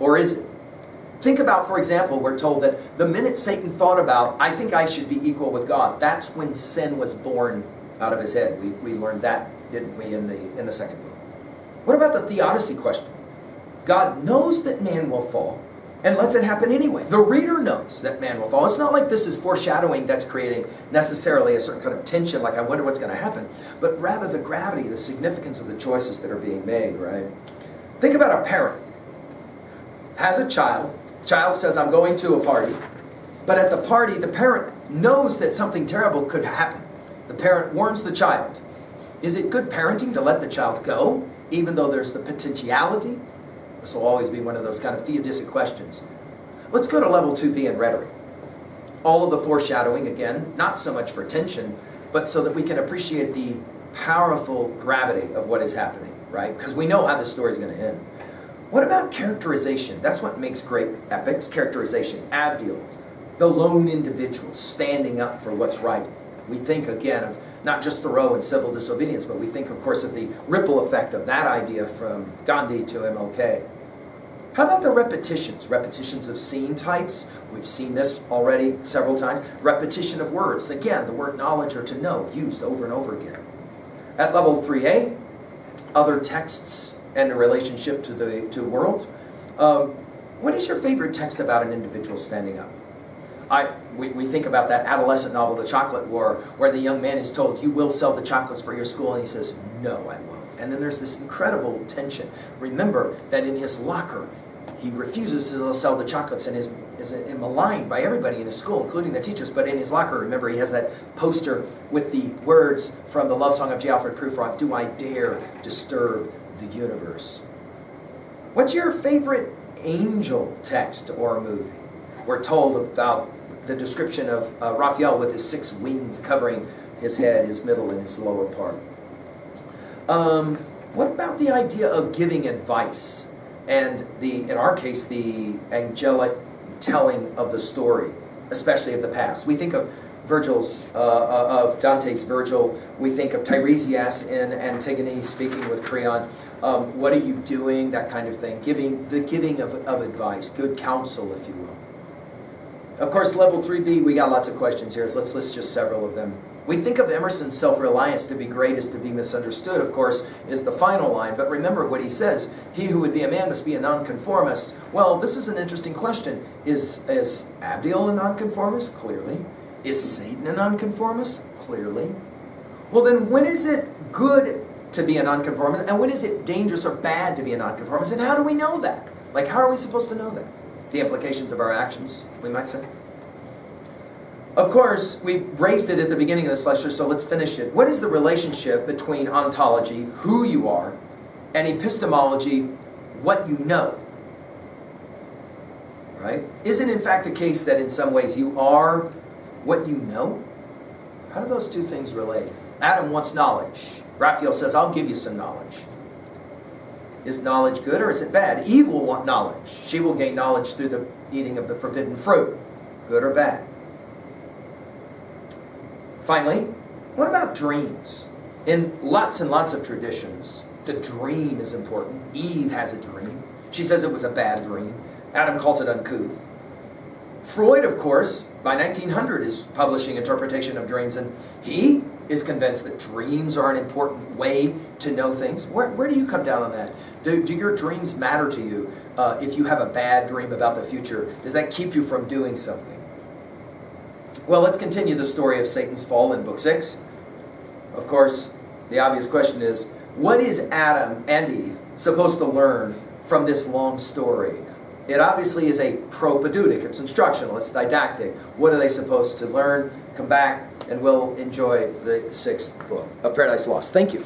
Or is it? Think about, for example, we're told that the minute Satan thought about, I think I should be equal with God, that's when sin was born out of his head. We learned that, didn't we, in the second book. What about the theodicy question? God knows that man will fall and lets it happen anyway. The reader knows that man will fall. It's not like this is foreshadowing that's creating necessarily a certain kind of tension, like I wonder what's going to happen, but rather the gravity, the significance of the choices that are being made, right? Think about a parent. Has a child says, I'm going to a party, but at the party, the parent knows that something terrible could happen. The parent warns the child. Is it good parenting to let the child go, even though there's the potentiality? This will always be one of those kind of theodictic questions. Let's go to level 2B in rhetoric. All of the foreshadowing, again, not so much for tension, but so that we can appreciate the powerful gravity of what is happening, right? Because we know how the story is going to end. What about characterization? That's what makes great epics, characterization. Abdiel, the lone individual standing up for what's right. We think, again, of not just Thoreau and civil disobedience, but we think, of course, of the ripple effect of that idea from Gandhi to MLK. How about the repetitions? Repetitions of scene types. We've seen this already several times. Repetition of words. Again, the word knowledge or to know, used over and over again. At level 3A, other texts and a relationship to the world. What is your favorite text about an individual standing up? We think about that adolescent novel, The Chocolate War, where the young man is told, you will sell the chocolates for your school, and he says, no, I won't. And then there's this incredible tension. Remember that in his locker, he refuses to sell the chocolates and is maligned by everybody in his school, including the teachers. But in his locker, remember, he has that poster with the words from the love song of J. Alfred Prufrock, do I dare disturb the universe? What's your favorite angel text or movie? We're told about the description of Raphael with his 6 wings covering his head, his middle, and his lower part. What about the idea of giving advice? And in our case, the angelic telling of the story, especially of the past. We think of of Dante's Virgil. We think of Tiresias in Antigone speaking with Creon. What are you doing? That kind of thing. The giving of advice, good counsel, if you will. Of course, level 3B, we got lots of questions here. So let's list just several of them. We think of Emerson's self-reliance, to be great is to be misunderstood, of course, is the final line. But remember what he says, he who would be a man must be a nonconformist. Well, this is an interesting question. Is Abdiel a nonconformist? Clearly. Is Satan a nonconformist? Clearly. Well, then when is it good to be a nonconformist? And when is it dangerous or bad to be a nonconformist? And how do we know that? Like, how are we supposed to know that? The implications of our actions, we might say. Of course, we raised it at the beginning of this lecture, so let's finish it. What is the relationship between ontology, who you are, and epistemology, what you know? Right? Is it in fact the case that in some ways you are what you know? How do those two things relate? Adam wants knowledge. Raphael says, I'll give you some knowledge. Is knowledge good or is it bad? Eve will want knowledge. She will gain knowledge through the eating of the forbidden fruit. Good or bad? Finally, what about dreams? In lots and lots of traditions, the dream is important. Eve has a dream. She says it was a bad dream. Adam calls it uncouth. Freud, of course, by 1900 is publishing interpretation of dreams, and he is convinced that dreams are an important way to know things. Where do you come down on that? Do your dreams matter to you? If you have a bad dream about the future, does that keep you from doing something? Well, let's continue the story of Satan's fall in Book 6. Of course, the obvious question is, what is Adam and Eve supposed to learn from this long story? It obviously is a propedeutic, it's instructional, it's didactic. What are they supposed to learn? Come back and we'll enjoy the 6th book of Paradise Lost. Thank you.